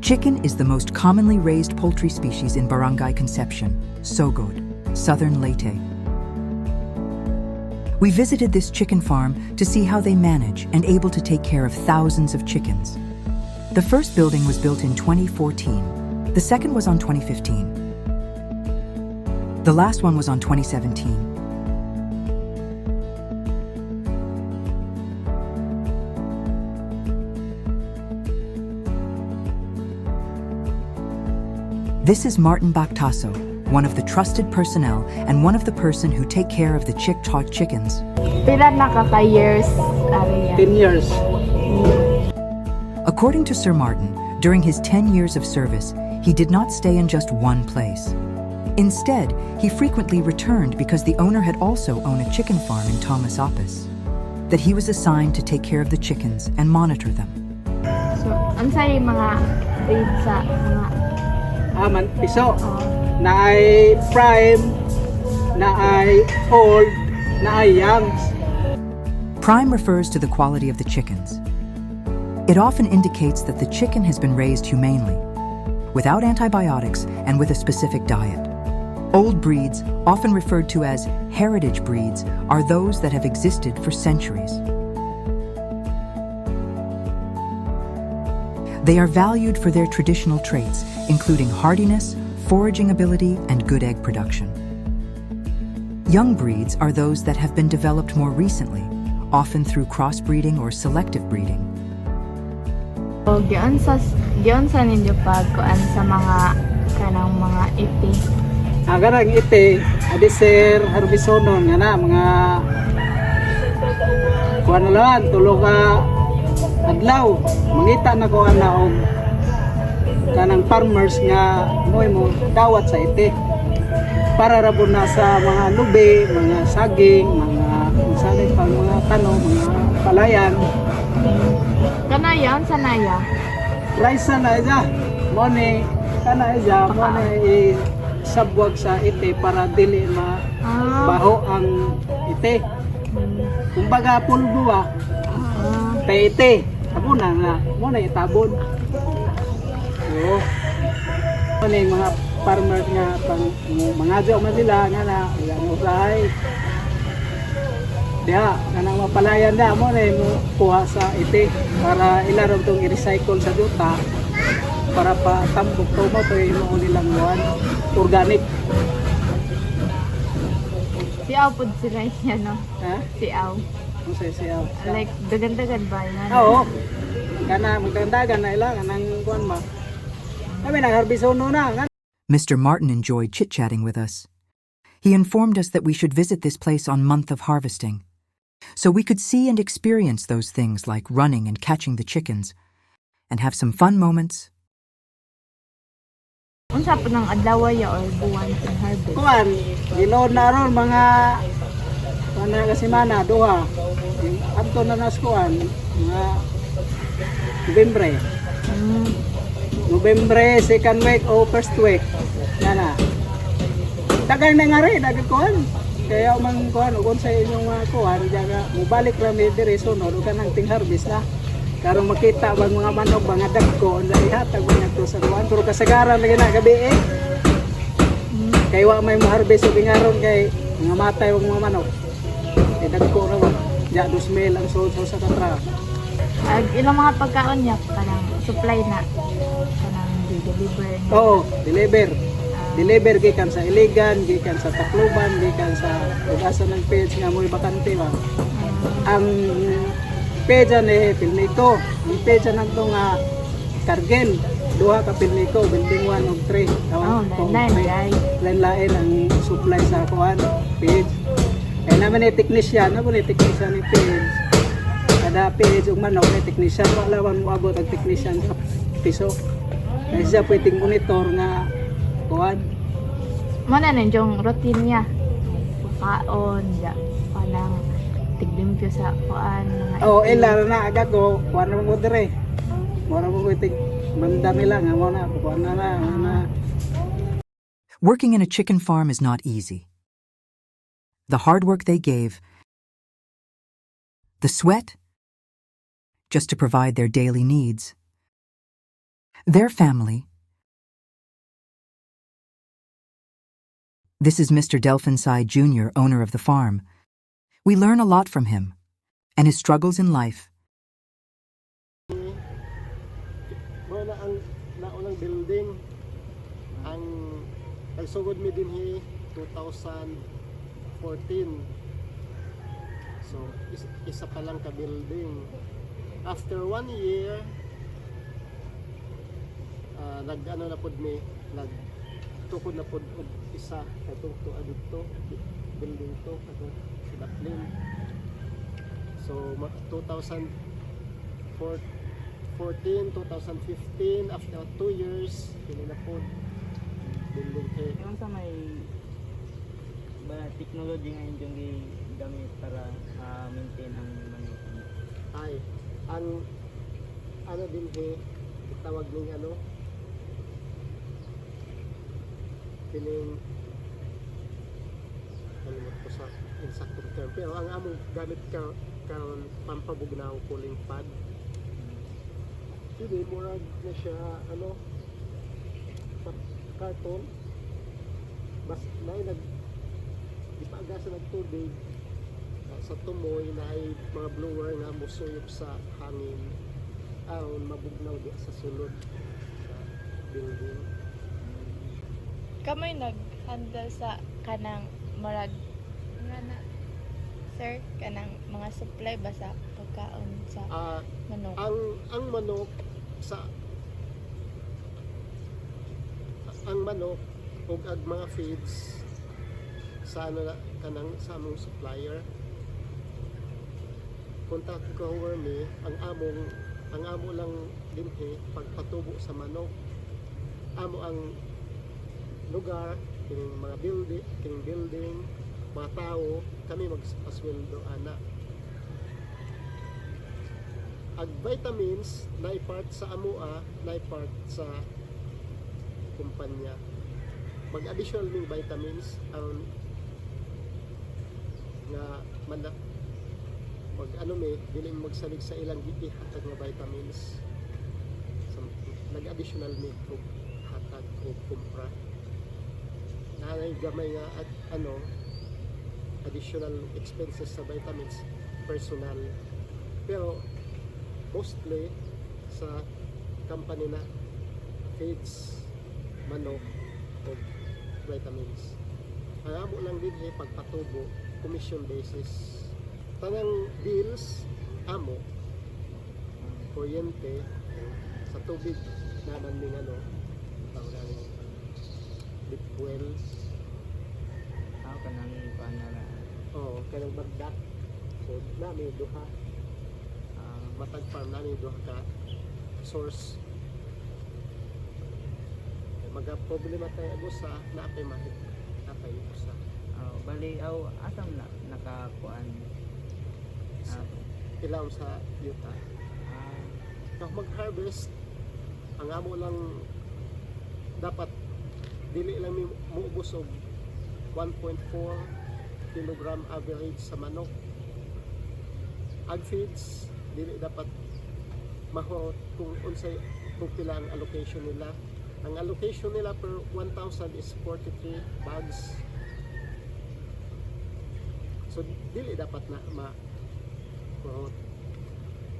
Chicken is the most commonly raised poultry species in Barangay Concepcion, Sogod, Southern Leyte. We visited this chicken farm to see how they manage and able to take care of thousands of chickens. The first building was built in 2014. The second was on 2015. The last one was on 2017. This is Martin Bactaso, one of the trusted personnel and one of the person who take care of the chickens. Pila na years area? 10 years. According to Sir Martin, during his 10 years of service, he did not stay in just one place. Instead, he frequently returned because the owner had also owned a chicken farm in Thomas Apis, that he was assigned to take care of the chickens and monitor them. So, ansay mga breed sa mga Man, piso. Na ay prime, na ay old, na ay youngs. Prime refers to the quality of the chickens. It often indicates that the chicken has been raised humanely, without antibiotics and with a specific diet. Old breeds, often referred to as heritage breeds, are those that have existed for centuries. They are valued for their traditional traits, including hardiness, foraging ability, and good egg production. Young breeds are those that have been developed more recently, often through crossbreeding or selective breeding. o giyon sa ninyo pagkuan sa mga kanang mga iti. Agarang ite, adisir, harbisonon, nga na, mga kuha na lang, tulog ka adlaw. Mangita na ko na og kanang farmers nga mo dawat sa ite. Para rabon na sa mga lube, mga saging, mga misalin pa mga tanong, mga palayan. Kanayan sanaya. Rice na isa, mo ni kana isa, mo ni sabwag sa ite para dili baho ang ite. Kumbaga pulbo kay ite, abo na nga, mo na itabon. So, mo ni mga farmer nga pang mga jo man sila nga na ilang usahay. Diha, kanang mapalayan na mo na mo kuha sa ite para ilarong tong i-recycle sa duta para pa tambok to mo to mo nilang buwan organic. Si Aw pud sila yan, no? Ha? Si Aw. Ano siya? Like dagan-dagan ba yan? Oo. Kana magdandagan na ila kanang kuan ma. Kami nagharbisono na. Mr. Martin enjoyed chit-chatting with us. He informed us that we should visit this place on month of harvesting, so we could see and experience those things like running and catching the chickens, and have some fun moments. Unsa pa ng adlaw ya or buwan sa harvest? Kuan, giload na ron mga kana ka semana duha. Adto na nas kuan mga November. November second week o first week. Nana. Dagan na nga rin, dagan kuan. Kaya man kuan ug sa inyong mga kuan jaga mobalik ra mi dire sunod ug kanang ting harvest na. Karong makita bang mga manok mga dagko unsa ihatag mo ngadto sa kuan pero kasagaran lagi na gabi eh. Kay wa may harvest ug ingaron kay mga matay og mga manok. Kay dagko ra wa. Ja 2,000 ang sold sa katra. Ilang mga pagkaon niya kanang supply na kanang deliver niya. Oo, deliver. Deliver gikan sa Iligan, gikan sa Tacloban, gikan sa ugasan ng page nga mo'y bakante ba. Ang page ni Pilmico, ang page nagto nga Cargill, duha ka Pilmico, building 1 ug 3. Lain-lain ang supply sa kuan page. Kaya naman ni technician, ni technician ni page. Kada page ug manok ni technician, wala man moabot ang technician sa piso. Kaya siya pwedeng monitor nga kuan. Mana ninjong routine niya. Pagkaon, ya, palang tiglimpyo sa kuan mga Oh, ila na agad ko, kuan mo dire. Mora mo ko tig manda nila nga mo na kuan na. Working in a chicken farm is not easy. The hard work they gave, the sweat, just to provide their daily needs. Their family. This is Mr. Delphinside Jr., owner of the farm. We learn a lot from him and his struggles in life. Wala ang naunang building ang nagsugod mi dinhi 2014. So isa pa lang ka building. After 1 year nag-ano na pud mi, nagtukod na pud og isa katong tuwa dito building to katong sa Daplin. So 2014, 2015, after 2 years, pili na po building kay. Yung sa may technology ngayon yung gamit para maintain ang manok. Ay, ang ano din kay tawag ning ano piling kalimot ko sa insect term, pero ang among gamit karon pampabugnaw cooling pad. Hindi, murag na siya, ano, karton. Bas, ipagasan ng tubig sa tumoy na ay mga blower nga musuyop sa hangin. Aron mabugnaw di sa sulod sa building. Kamoy nag-handle sa kanang marag nga na sir kanang mga supply ba sa pagkaon sa manok. Ang manok ang manok ug ang mga feeds sa ano na kanang sa among supplier. Contact ko mi ang amo lang dinhi pagpatubo sa manok. Amo ang lugar, kining mga building, mga tao, kami magpasweldo ana. Ag vitamins na part sa amoa, na part sa kumpanya. Mag-additional ning vitamins ang nga mandak pag ano may dili magsalig sa ilang gihatag nga vitamins. So, nag-additional ning hatag o kumpra. Nanay gamay nga at ano additional expenses sa vitamins personal, pero mostly sa company na feeds manok o vitamins. Ang amo lang din pagpatubo commission basis. Tanang bills amo kuryente sa tubig naman ning ano tawag big well. Ako kanang panara. Oo, kanang bagdak. So, nami duha. Matag farm nami duha ka source. Magka-problema tayo agusa, naapay mahit. Naapay usa. Bali asam na nakakuan. Ilaw sa yuta. Kung mag-harvest, ang amo lang dapat dili lang muubos og 1.4 kilogram average sa manok. Ag feeds dili dapat mahurot kung unsay kung pila ang allocation nila. Ang allocation nila per 1,000 is 43 bags. So dili dapat na mahurot.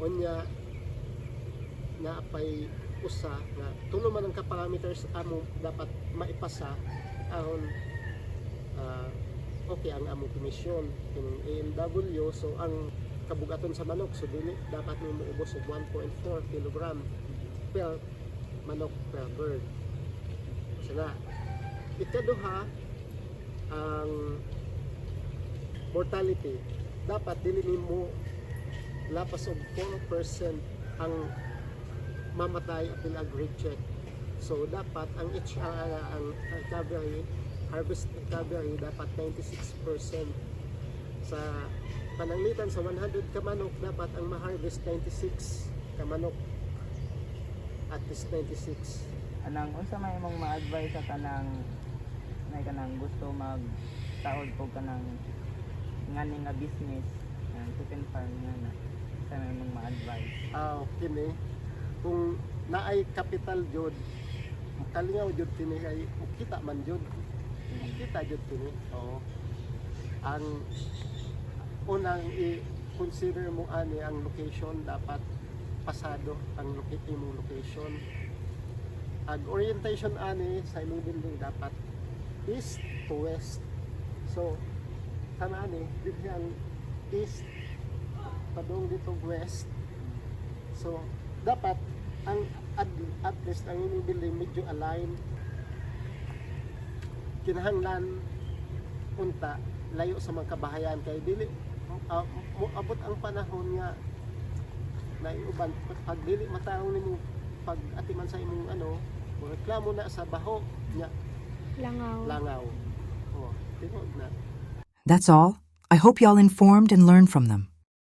Onya naapay usa nga tulo man ang ka-parameters amo dapat maipasa aron okay ang among komisyon kining ALW. So ang kabugaton sa manok so dili dapat mo muubos og 1.4 kilogram per manok per bird. So na ikaduha ang mortality dapat dili nimo lapas og 4% ang mamatay apil ag recheck. So dapat ang HR ang recovery harvest recovery dapat 96%. Sa pananglitan sa 100 ka manok dapat ang ma-harvest 96 ka manok. At least 96. Anang unsa may imong ma-advise sa kanang gusto magtaod ko kanang ngani nga business chicken farm nga na sa may imong ma-advise. Kini kung naay capital jud kalingaw jud kini kay kita man jud kita jud kini. Oo. Ang unang i-consider mo ani ang location, dapat pasado ang imong location. Ang orientation ani sa imong building dapat east to west. So kana ani dito ang east padong dito west. So dapat ang at least ang imong building medyo align, kinahanglan unta layo sa mga kabahayan kay dili moabot ang panahon nga naiuban pag dili matawon nimo pag atiman sa imong reklamo na sa baho nya langaw. Oh, tinuod na. That's all. I hope y'all informed and learned from them.